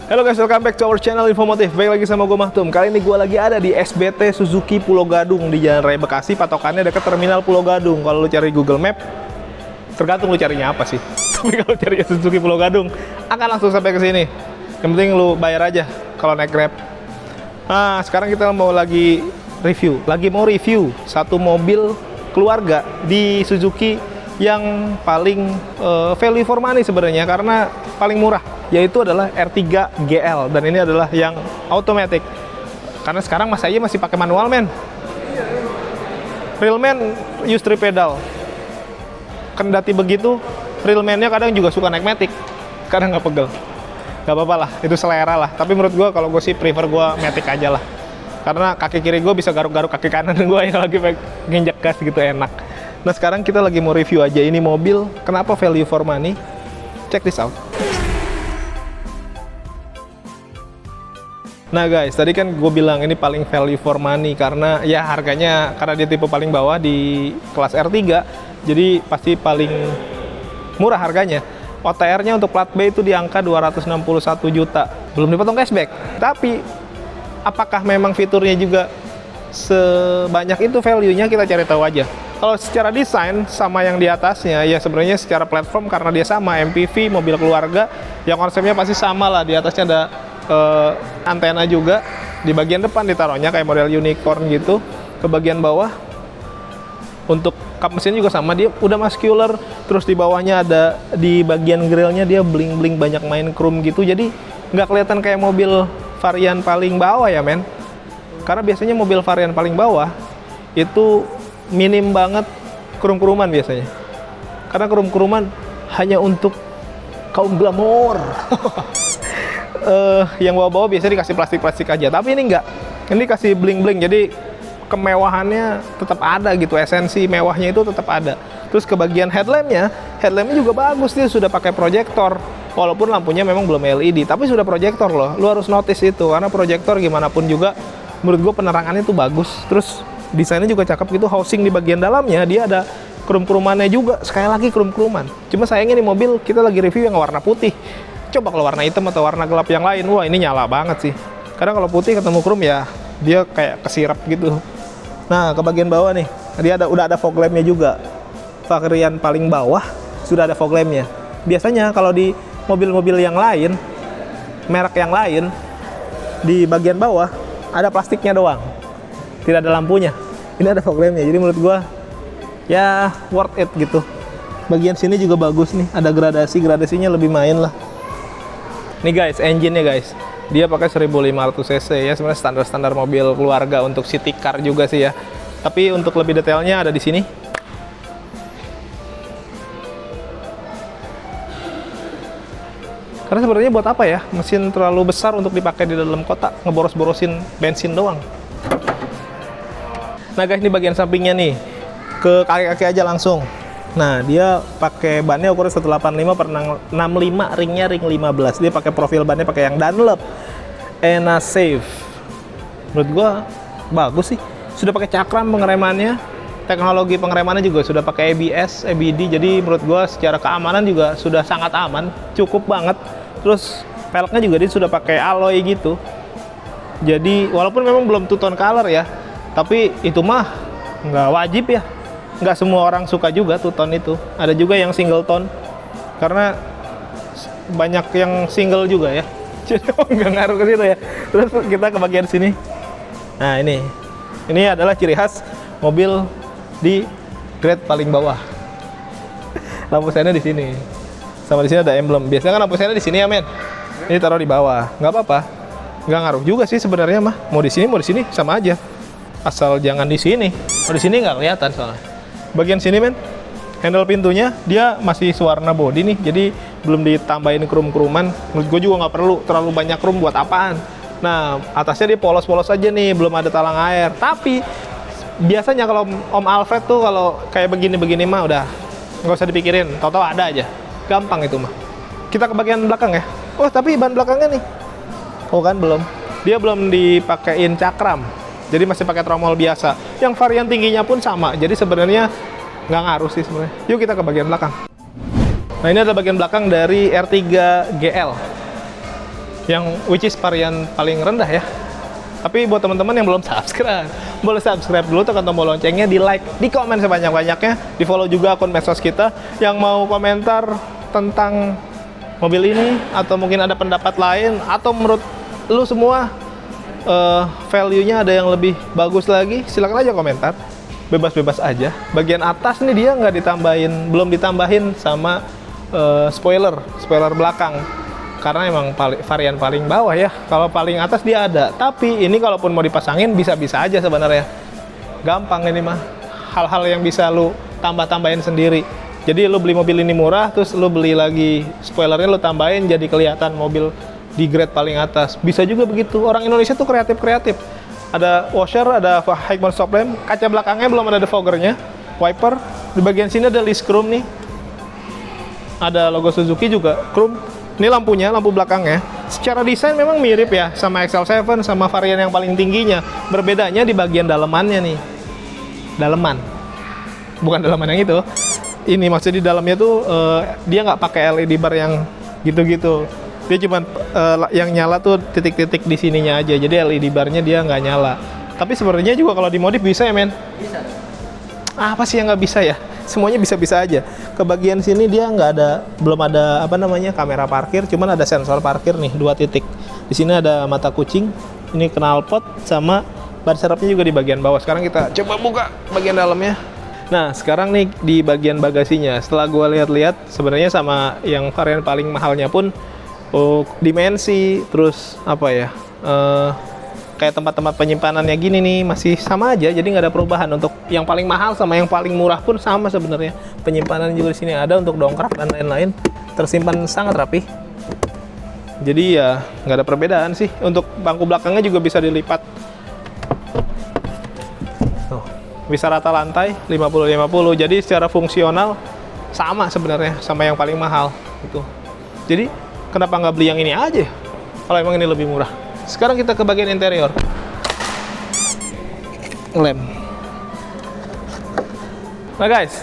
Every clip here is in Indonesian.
Halo guys, welcome back to our channel Infomotif. Baik lagi sama gue Mahtum. Kali ini gue lagi ada di SBT Suzuki Pulau Gadung di Jalan Raya Bekasi. Patokannya dekat Terminal Pulau Gadung. Kalau lu cari Google Map, tergantung lu carinya apa sih. Tapi kalau cari Suzuki Pulau Gadung, akan langsung sampai ke sini. Yang penting lu bayar aja kalau naik Grab. Nah, sekarang kita mau review satu mobil keluarga di Suzuki yang paling value for money sebenarnya, karena paling murah, yaitu adalah R3 GL, dan ini adalah yang automatic. Karena sekarang masih pakai manual, men. Real man use 3 pedal. Kendati begitu, real man-nya kadang juga suka naik matic, kadang nggak pegel. Nggak apa-apa lah, itu selera lah. Tapi menurut gue, kalau gue sih prefer gue matic aja lah. Karena kaki kiri gue bisa garuk-garuk kaki kanan gue yang lagi nginjek gas gitu, enak. Nah, sekarang kita lagi mau review aja ini mobil. Kenapa value for money? Check this out. Nah guys, tadi kan gue bilang ini paling value for money karena ya harganya, karena dia tipe paling bawah di kelas R3, jadi pasti paling murah harganya. OTR-nya untuk plat B itu di angka 261 juta. Belum dipotong cashback. Tapi apakah memang fiturnya juga sebanyak itu value-nya, kita cari tahu aja. Kalau secara desain sama yang di atasnya, ya sebenarnya secara platform karena dia sama MPV, mobil keluarga, yang konsepnya pasti sama lah. Di atasnya ada antena juga, di bagian depan ditaruhnya kayak model unicorn gitu. Ke bagian bawah untuk kap mesin juga sama, dia udah muscular. Terus di bawahnya ada, di bagian grillnya dia bling-bling banyak main chrome gitu, jadi nggak kelihatan kayak mobil varian paling bawah ya, men. Karena biasanya mobil varian paling bawah itu minim banget krum-kruman biasanya. Karena krum-kruman hanya untuk kaum glamor. Yang bawa-bawa biasanya dikasih plastik-plastik aja. Tapi ini enggak. Ini kasih bling-bling. Jadi kemewahannya tetap ada gitu. Esensi mewahnya itu tetap ada. Terus ke bagian headlampnya juga bagus. Dia sudah pakai proyektor. Walaupun lampunya memang belum LED, tapi sudah proyektor loh. Lu harus notice itu. Karena proyektor gimana pun juga, menurut gue penerangannya itu bagus. Terus desainnya juga cakep gitu. Housing di bagian dalamnya dia ada krum-krumannya juga. Sekali lagi krum-kruman. Cuma sayangnya nih mobil kita lagi review yang warna putih. Coba kalau warna hitam atau warna gelap yang lain, wah ini nyala banget sih. Karena kalau putih ketemu krum ya dia kayak kesirap gitu. Nah, ke bagian bawah nih, dia udah ada fog lampnya juga. Varian paling bawah sudah ada fog lampnya. Biasanya kalau di mobil-mobil yang lain, merek yang lain, di bagian bawah ada plastiknya doang, tidak ada lampunya. Ini ada fog lampnya, jadi menurut gua ya worth it gitu. Bagian sini juga bagus nih, ada gradasinya lebih main lah. Nih guys, engine-nya guys, dia pakai 1500 cc ya, sebenarnya standar-standar mobil keluarga untuk city car juga sih ya. Tapi untuk lebih detailnya ada di sini. Karena sebenarnya buat apa ya mesin terlalu besar untuk dipakai di dalam kota, ngeboros-borosin bensin doang. Nah guys, ini bagian sampingnya nih, ke kaki-kaki aja langsung. Nah, dia pakai bannya ukuran 185/65, ringnya ring 15. Dia pakai profil bannya pakai yang Dunlop Ena Safe. Menurut gua bagus sih. Sudah pakai cakram pengeremannya, teknologi pengeremannya juga sudah pakai ABS, ABD. Jadi menurut gua secara keamanan juga sudah sangat aman, cukup banget. Terus velgnya juga dia sudah pakai alloy gitu. Jadi walaupun memang belum two tone color ya, tapi itu mah nggak wajib ya. Nggak semua orang suka juga two tone itu. Ada juga yang single tone, karena banyak yang single juga ya. Jadi nggak ngaruh ke situ ya. Terus kita ke bagian sini. Nah ini adalah ciri khas mobil di grade paling bawah. Lampu seinnya di sini, sama di sini ada emblem. Biasanya kan lampu seinnya di sini ya, men. Ini taruh di bawah, nggak apa-apa. Nggak ngaruh juga sih sebenarnya mah. Mau di sini sama aja. Asal jangan di sini. Mau di sini nggak kelihatan soalnya. Bagian sini, men, handle pintunya dia masih warna body nih, jadi belum ditambahin krum-kruman. Menurut gue juga nggak perlu terlalu banyak krum, buat apaan. Nah, atasnya dia polos-polos aja nih, belum ada talang air. Tapi biasanya kalau Om Alfred tuh kalau kayak begini-begini mah udah nggak usah dipikirin, tau-tau ada aja, gampang itu mah. Kita ke bagian belakang ya. Oh, tapi ban belakangnya nih, oh kan belum, dia belum dipakein cakram. Jadi masih pakai tromol biasa. Yang varian tingginya pun sama. Jadi sebenarnya nggak ngaruh sih sebenarnya. Yuk kita ke bagian belakang. Nah, ini adalah bagian belakang dari R3 GL. yang which is varian paling rendah ya. Tapi buat teman-teman yang belum subscribe, boleh subscribe dulu, tekan tombol loncengnya, di like, di komen sebanyak-banyaknya, di follow juga akun medsos kita. Yang mau komentar tentang mobil ini, atau mungkin ada pendapat lain, atau menurut lu semua value-nya ada yang lebih bagus lagi, silakan aja komentar, bebas-bebas aja. Bagian atas nih dia nggak ditambahin, belum ditambahin sama spoiler belakang. Karena emang varian paling bawah ya. Kalau paling atas dia ada. Tapi ini kalaupun mau dipasangin bisa-bisa aja sebenarnya. Gampang ini mah. Hal-hal yang bisa lu tambah-tambahin sendiri. Jadi lu beli mobil ini murah, terus lu beli lagi spoilernya lu tambahin jadi kelihatan mobil di grade paling atas. Bisa juga begitu. Orang Indonesia tuh kreatif-kreatif. Ada washer, ada high mount stop lamp, kaca belakangnya belum ada defoggernya, wiper. Di bagian sini ada list chrome nih. Ada logo Suzuki juga, chrome. Ini lampunya, lampu belakangnya. Secara desain memang mirip ya sama XL7, sama varian yang paling tingginya. Berbedanya di bagian dalemannya nih. Daleman. Bukan daleman yang itu. Ini maksudnya di dalamnya tuh dia nggak pakai LED bar yang gitu-gitu. Dia cuma yang nyala tuh titik-titik di sininya aja. Jadi LED barnya dia nggak nyala. Tapi sebenarnya juga kalau dimodif bisa ya men? Bisa. Apa sih yang nggak bisa ya? Semuanya bisa-bisa aja. Ke bagian sini dia belum ada kamera parkir, cuman ada sensor parkir nih 2 titik. Di sini ada mata kucing, ini knalpot sama ban serepnya juga di bagian bawah. Sekarang kita coba buka bagian dalamnya. Nah, sekarang nih di bagian bagasinya. Setelah gua lihat-lihat, sebenarnya sama yang varian paling mahalnya pun dimensi, terus kayak tempat-tempat penyimpanannya gini nih masih sama aja, jadi nggak ada perubahan. Untuk yang paling mahal sama yang paling murah pun sama sebenarnya. Penyimpanan juga di sini ada untuk dongkrak dan lain-lain, tersimpan sangat rapi. Jadi ya nggak ada perbedaan sih. Untuk bangku belakangnya juga bisa dilipat. Tuh, bisa rata lantai 50-50. Jadi secara fungsional sama sebenarnya sama yang paling mahal gitu. Jadi kenapa nggak beli yang ini aja kalau emang ini lebih murah? Sekarang kita ke bagian interior. Lem. Nah guys,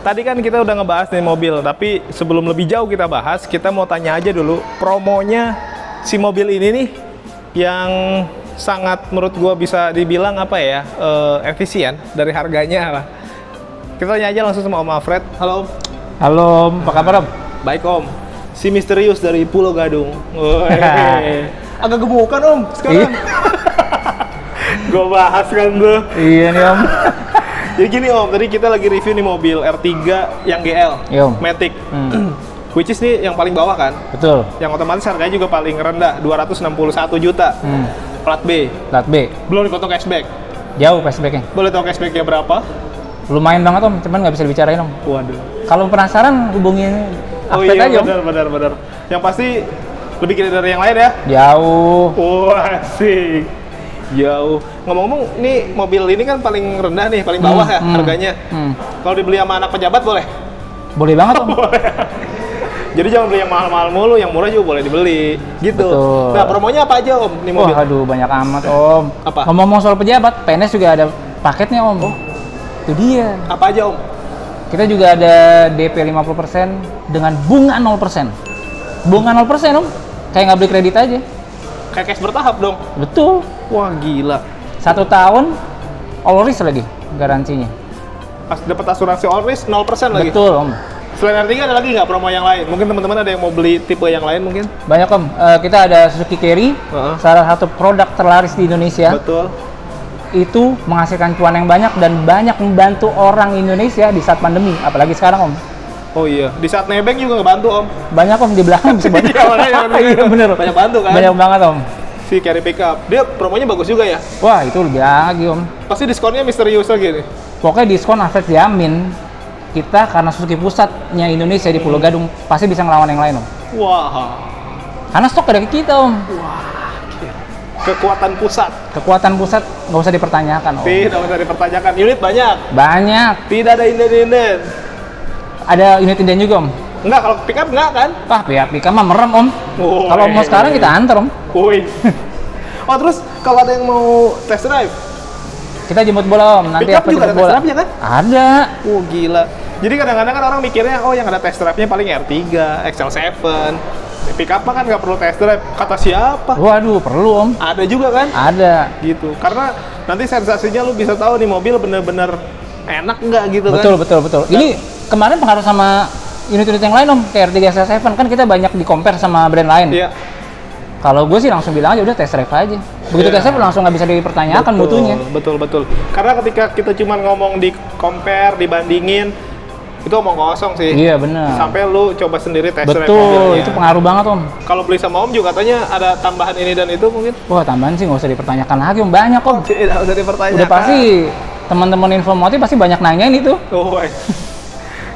tadi kan kita udah ngebahas nih mobil, tapi sebelum lebih jauh kita bahas, kita mau tanya aja dulu promonya si mobil ini nih yang sangat menurut gua bisa dibilang efisien dari harganya lah. Kita tanya aja langsung sama Om Alfred. Halo Om. Halo Om, apa kabar Om? Baik Om. Si misterius dari Pulau Gadung. Agak gemukan Om sekarang. Gue bahas kan tuh. Iya nih Om. Jadi gini Om, tadi kita lagi review nih mobil R3 yang GL, iya, Om. Matic. Which is nih yang paling bawah kan? Betul. Yang otomatis harganya juga paling rendah, 261 juta. Plat B. Plat B. Belum dipotong cashback. Jauh cashbacknya. Boleh tahu cashbacknya berapa? Lumayan banget Om, cuman nggak bisa dibicarain Om. Waduh. Kalau penasaran hubungin Alfred aja Om. Benar. Yang pasti lebih kira dari yang lain ya? Jauh. Wah, asik. Jauh. Ngomong-ngomong, ini mobil ini kan paling rendah nih, paling bawah ya harganya. Kalau dibeli sama anak pejabat boleh? Boleh banget Om. Boleh. Jadi jangan beli yang mahal-mahal mulu, yang murah juga boleh dibeli. Gitu. Betul. Nah, promonya apa aja Om nih mobil? Wah, aduh banyak amat Om. Apa? Ngomong soal pejabat, PNS juga ada paketnya Om. Oh. Itu dia. Apa aja Om? Kita juga ada DP 50% dengan bunga 0%. Bunga 0% Om. Kayak nggak beli kredit aja. Kayak cash bertahap dong? Betul. Wah, gila. 1 tahun, all risk lagi garansinya. Pas dapat asuransi all risk 0% lagi? Betul Om. Selain R3 ada lagi nggak promo yang lain? Mungkin teman-teman ada yang mau beli tipe yang lain mungkin? Banyak Om. Kita ada Suzuki Carry, salah satu produk terlaris di Indonesia. Betul. Itu menghasilkan cuan yang banyak dan banyak membantu orang Indonesia di saat pandemi, apalagi sekarang Om. Oh iya, di saat nebeng juga ngebantu Om. Banyak Om, di belakang bisa bantu. Iya bener. Banyak bantu kan? Banyak banget Om. Si Carry Pickup, dia promonya bagus juga ya? Wah itu lebih lagi Om. Pasti diskonnya misterius lagi nih? Pokoknya diskon Alfred jamin. Kita karena Suzuki pusatnya Indonesia di Pulau Gadung pasti bisa ngelawan yang lain Om. Wah. Karena stok dari kita Om. Wah. Kekuatan pusat. Kekuatan pusat nggak usah dipertanyakan Om. Tidak usah dipertanyakan. Unit banyak. Banyak. Tidak ada inden-inden. Ada unit inden juga Om. Enggak, kalau pickup enggak kan? Wah, pickup mah merem Om. Kalau mau sekarang kita antar Om. Woi. Oh terus kalau ada yang mau test drive? Kita jemput bola Om, nanti pickup apa juga jemput ada bola? test drive-nya kan? Ada. Oh gila. Jadi kadang-kadang kan orang mikirnya, oh yang ada test drive-nya paling R3, XL7, pick up kan nggak perlu test drive. Kata siapa? Waduh, perlu om. Ada juga kan? Ada. Gitu. Karena nanti sensasinya lu bisa tahu nih mobil bener-bener enak nggak gitu Betul, kan? betul. Ini kemarin pengaruh sama unit-unit yang lain om, kayak R3 SL7 kan kita banyak di compare sama brand lain. Iya. Kalau gue sih langsung bilang aja udah test drive aja. Begitu Iya. test drive langsung nggak bisa dipertanyakan mutunya. Betul. Karena ketika kita cuma ngomong di compare, dibandingin, itu omong kosong sih. Iya benar. Sampai lu coba sendiri test drive Betul, mobilnya. itu pengaruh banget om. Kalau beli sama Om juga katanya ada tambahan ini dan itu mungkin. Wah tambahan sih nggak usah dipertanyakan lagi om, banyak om. Tidak usah dipertanyakan. Udah pasti teman-teman Infomotif pasti banyak nanyain itu. Oh,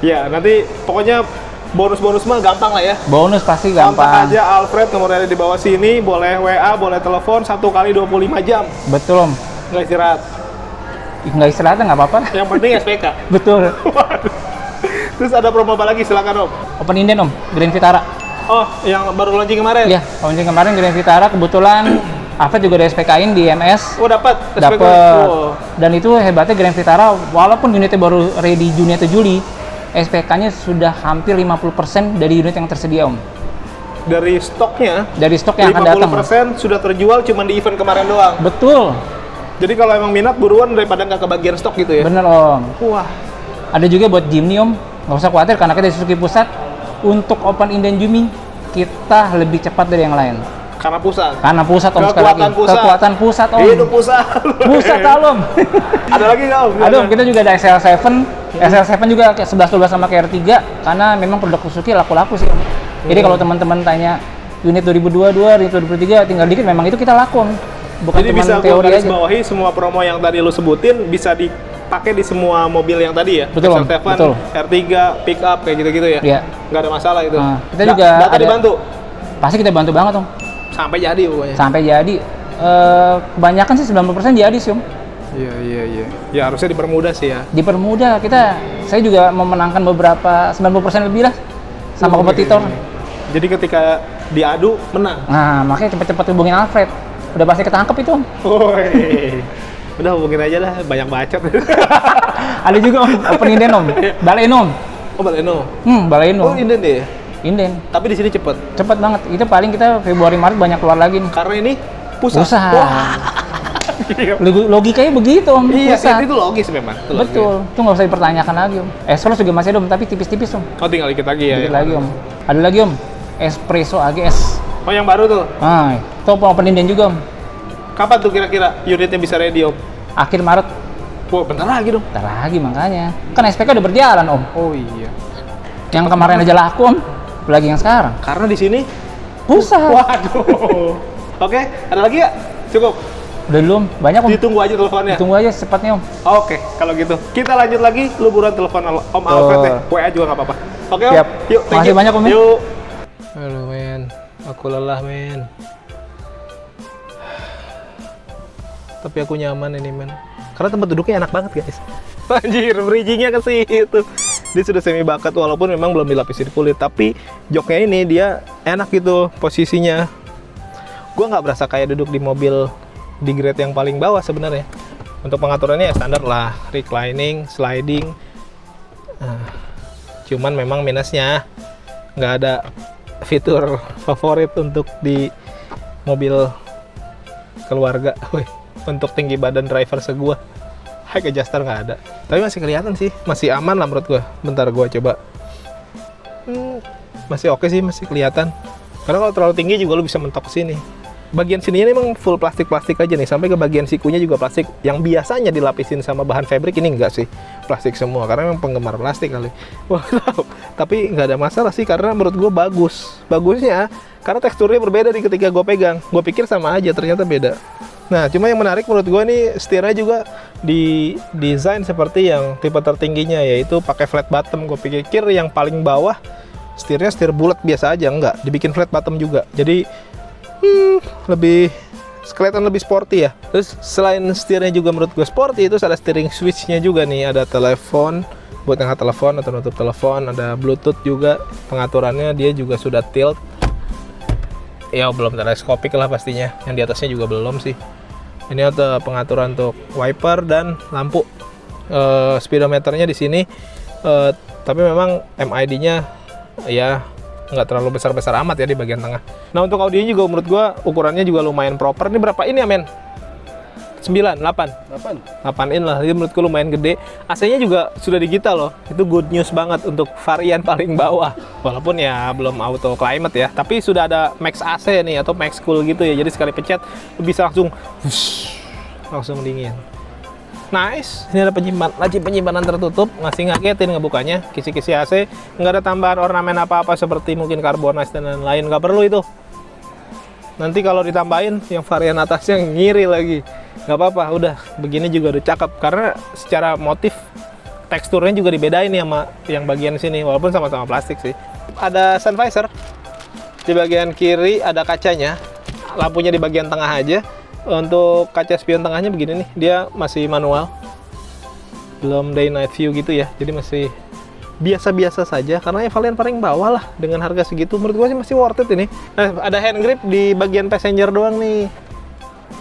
ya nanti pokoknya bonus-bonus mah gampang lah ya. Bonus pasti Kontak gampang. aja Alfred, nomornya ada di bawah sini, boleh WA, boleh telepon 1 kali 25 jam. Betul om. Nggak istirahat. Nggak istirahat nggak apa-apa. Yang penting SPK. Betul. Waduh. Terus ada promo apa lagi? Silakan Om. Open Inden om, Grand Vitara. Oh, yang baru launching kemarin? Iya, launching kemarin Grand Vitara kebetulan Alfred juga ada SPK-in di MS. Oh, dapat. SPK. Dapat. Oh. Dan itu hebatnya Grand Vitara walaupun unitnya baru ready Juni atau Juli, SPK-nya sudah hampir 50% dari unit yang tersedia om. Dari stoknya, Dari stok yang akan datang. 50% sudah terjual cuma di event kemarin doang. Betul. Jadi kalau emang minat buruan daripada nggak kebagian stok gitu ya? Bener om. Wah. Ada juga buat Jimny om. Nggak usah khawatir karena kita di Suzuki Pusat untuk Open Inden Jimny kita lebih cepat dari yang lain. Karena pusat. Karena pusat om sekali lagi. Kekuatan pusat om. Hidup pusat. Pusat om. Ada lagi nggak Om? Ada om, kita juga ada SL7. SL7 juga kayak 11-12 sama kayak R3 karena memang produk Suzuki laku-laku sih om. Jadi kalau teman-teman tanya unit 2022, unit 2023 tinggal dikit memang itu kita laku om. Bukan Jadi cuma bisa gue teori garis aja. bawahi semua promo yang tadi lu sebutin bisa dipakai di semua mobil yang tadi ya? Betul, Om. SL7, Betul. R3, pick up kayak gitu-gitu ya? Iya. Nggak ada masalah itu. Nah, kita juga Data ada- dibantu? Pasti kita bantu banget om. Sampai jadi pokoknya. Sampai jadi kebanyakan sih 90% jadi sih om. Iya. Ya harusnya dipermudah sih ya. Dipermudah saya juga memenangkan beberapa 90% lebih lah sama kompetitor. Jadi ketika diadu, menang. Nah makanya cepet-cepet hubungin Alfred. Udah pasti ketangkep itu om. Woi. Udah hubungin aja lah, banyak bacot. Ada juga om, Open Inden om, Baleno om. Oh, Baleno. Baleno. Oh, inden deh. Inden. Tapi di sini cepet. Cepet banget. Itu paling kita Februari Maret banyak keluar lagi nih. Karena ini pusat. Pusat. Wah. Logikanya begitu om. Iya sih, Pusat. itu logis memang. Itu logis. Betul. Itu nggak usah dipertanyakan lagi om. Espresso juga masih ada om, tapi tipis-tipis om. Oh, tinggal dikit lagi ya. Dikit ya. lagi om. Ada lagi om. Espresso AGS. Oh, yang baru tuh. Nah, itu Open Inden juga om. Kapan tuh kira-kira unitnya bisa ready, Om? Akhir Maret. Wah, bentar lagi dong. Bentar lagi makanya. Kan SPK udah berjalan om. Oh iya. Yang kemarin aja laku om. Apalagi yang sekarang. Karena di sini Pusat. waduh. Oke, ada lagi ya? Cukup. Udah dulu om. Banyak om. Ditunggu aja teleponnya. Tunggu aja secepatnya om. Oke, kalau gitu. Kita lanjut lagi, lu buruan telepon Om Alfred deh. WA juga nggak apa-apa. Oke, Om. Siap. Yuk, thank Makasih you. banyak, Om, ya. Yuk. Halo, men. Aku lelah, men. Tapi aku nyaman ini, men. Karena tempat duduknya enak banget, guys. Anjir, bridging-nya ke situ. Dia sudah semi bakat walaupun memang belum dilapisin kulit, tapi joknya ini dia enak gitu posisinya. Gua nggak berasa kayak duduk di mobil di grade yang paling bawah sebenarnya. Untuk pengaturannya ya standar lah, reclining, sliding. Cuman memang minusnya nggak ada fitur favorit untuk di mobil keluarga. Wih, untuk tinggi badan driver segua, high adjuster nggak ada. Tapi masih kelihatan sih, masih aman lah menurut gua. Bentar gua coba. Masih oke sih, masih kelihatan. Karena kalau terlalu tinggi juga lu bisa mentok ke sini. Bagian sininya memang full plastik-plastik aja nih, sampai ke bagian sikunya juga plastik. Yang biasanya dilapisin sama bahan fabric, ini enggak sih, plastik semua. Karena memang penggemar plastik kali. Wah, tapi nggak ada masalah sih, karena menurut gue bagus. Bagusnya karena teksturnya berbeda di ketika gue pegang. Gue pikir sama aja, ternyata beda. Nah, cuma yang menarik menurut gue nih, setirnya juga di desain seperti yang tipe tertingginya, yaitu pakai flat bottom. Gue pikir yang paling bawah setirnya setir bulat biasa aja, enggak, dibikin flat bottom juga. Jadi lebih kelihatan lebih sporty ya. Terus selain setirnya juga menurut gue sporty, itu ada steering switch-nya juga nih, ada telepon buat ngangkat telepon atau nutup telepon, ada bluetooth juga. Pengaturannya dia juga sudah tilt. Ya belum teleskopik lah pastinya. Yang di atasnya juga belum sih. Ini ada pengaturan untuk wiper dan lampu. Speedometernya di sini, tapi memang MID-nya ya nggak terlalu besar-besar amat ya di bagian tengah. Nah untuk audionya juga menurut gua ukurannya juga lumayan proper. Ini berapa in ya men? 9, 8 in lah, jadi menurutku lumayan gede. AC-nya juga sudah digital loh, itu good news banget untuk varian paling bawah. Walaupun ya belum auto climate ya, tapi sudah ada max AC nih atau max cool gitu ya, jadi sekali pencet bisa langsung dingin. Nice, ini ada laci penyimpanan tertutup, ngasih ngagetin ngebukanya, kisi-kisi AC, nggak ada tambahan ornamen apa-apa seperti mungkin carbonize dan lain-lain, nggak perlu itu. Nanti kalau ditambahin yang varian atasnya ngiri lagi. Nggak apa-apa, udah begini juga udah cakep. Karena secara motif teksturnya juga dibedain nih sama yang bagian sini, walaupun sama-sama plastik sih. Ada sun visor di bagian kiri, ada kacanya, lampunya di bagian tengah aja. Untuk kaca spion tengahnya begini nih, dia masih manual, belum day night view gitu ya, jadi masih biasa-biasa saja karena ya varian paling bawah lah dengan harga segitu. Menurut gua sih masih worth it ini. Nah, ada hand grip di bagian passenger doang nih.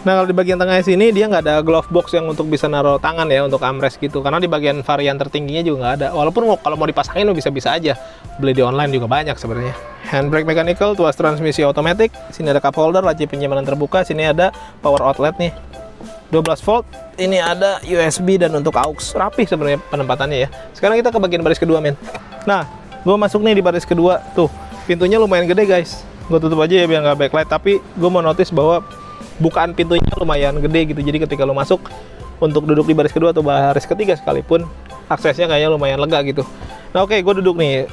Nah kalau di bagian tengahnya sini dia nggak ada glove box yang untuk bisa naruh tangan ya untuk armrest gitu, karena di bagian varian tertingginya juga nggak ada. Walaupun kalau mau dipasangin lo bisa-bisa aja, beli di online juga banyak sebenarnya. Handbrake mechanical, tuas transmisi otomatis, sini ada cup holder, laci penyimpanan terbuka, sini ada power outlet nih 12 volt, ini ada USB dan untuk aux, rapih sebenarnya penempatannya ya. Sekarang kita ke bagian baris kedua men. Nah gue masuk nih di baris kedua, tuh pintunya lumayan gede guys, gue tutup aja ya biar nggak backlight, tapi gue mau notice bahwa bukaan pintunya lumayan gede gitu, jadi ketika lo masuk untuk duduk di baris kedua atau baris ketiga sekalipun, aksesnya kayaknya lumayan lega gitu. Nah oke, gue duduk nih,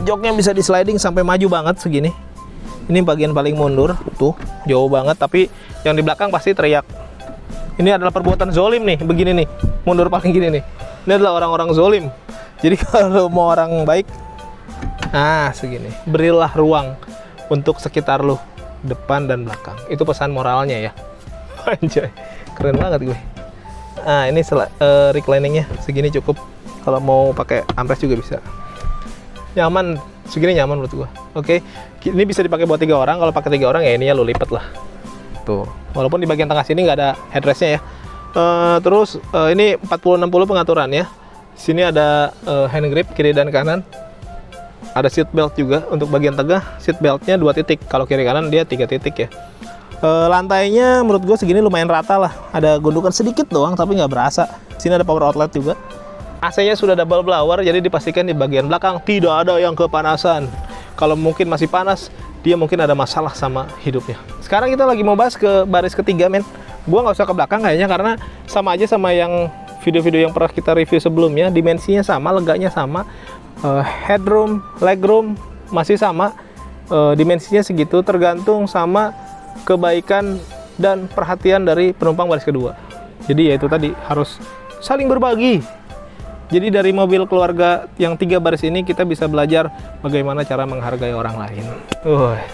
joknya bisa di sliding sampai maju banget segini. Ini bagian paling mundur, tuh jauh banget, tapi yang di belakang pasti teriak. Ini adalah perbuatan zolim nih, begini nih, mundur paling gini nih. Ini adalah orang-orang zolim. Jadi kalau mau orang baik, nah segini, berilah ruang untuk sekitar lo, depan dan belakang. Itu pesan moralnya ya. Anjay, keren banget gue. Nah ini recliningnya segini cukup. Kalau mau pakai armrest juga bisa. Nyaman, segini nyaman menurut gue. Oke, ini bisa dipakai buat 3 orang. Kalau pakai 3 orang ya ini ya lo lipat lah. Tuh, walaupun di bagian tengah sini nggak ada headrestnya ya. Terus ini 40-60 pengaturan ya. Sini ada hand grip kiri dan kanan. Ada seat belt juga untuk bagian tengah. Seat beltnya 2 titik. Kalau kiri kanan dia 3 titik ya. Lantainya menurut gue segini lumayan rata lah. Ada gundukan sedikit doang tapi nggak berasa. Sini ada power outlet juga. AC-nya sudah double blower, jadi dipastikan di bagian belakang tidak ada yang kepanasan. Kalau mungkin masih panas, dia mungkin ada masalah sama hidupnya. Sekarang kita lagi mau bahas ke baris ketiga men. Gua nggak usah ke belakang kayaknya karena sama aja sama yang video-video yang pernah kita review sebelumnya. Dimensinya sama, leganya sama, headroom, legroom masih sama, dimensinya segitu, tergantung sama kebaikan dan perhatian dari penumpang baris kedua. Jadi ya itu tadi, harus saling berbagi. Jadi dari mobil keluarga yang 3 baris ini kita bisa belajar bagaimana cara menghargai orang lain.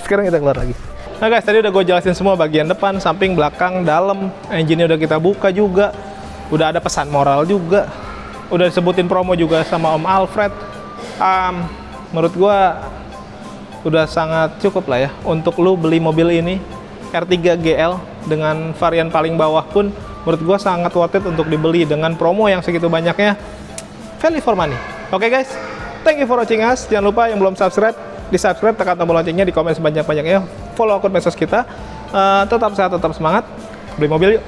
Sekarang kita keluar lagi. Nah guys, tadi udah gue jelasin semua bagian depan, samping, belakang, dalam. Engine-nya udah kita buka juga. Udah ada pesan moral juga. Udah disebutin promo juga sama Om Alfred. Menurut gue udah sangat cukup lah ya untuk lu beli mobil ini R3 GL dengan varian paling bawah pun menurut gue sangat worth it untuk dibeli dengan promo yang segitu banyaknya. Value for money. Oke guys, thank you for watching us. Jangan lupa yang belum subscribe, di subscribe, tekan tombol loncengnya, di komen sebanyak-banyaknya, follow akun medsos kita. Tetap sehat, tetap semangat, beli mobil yuk.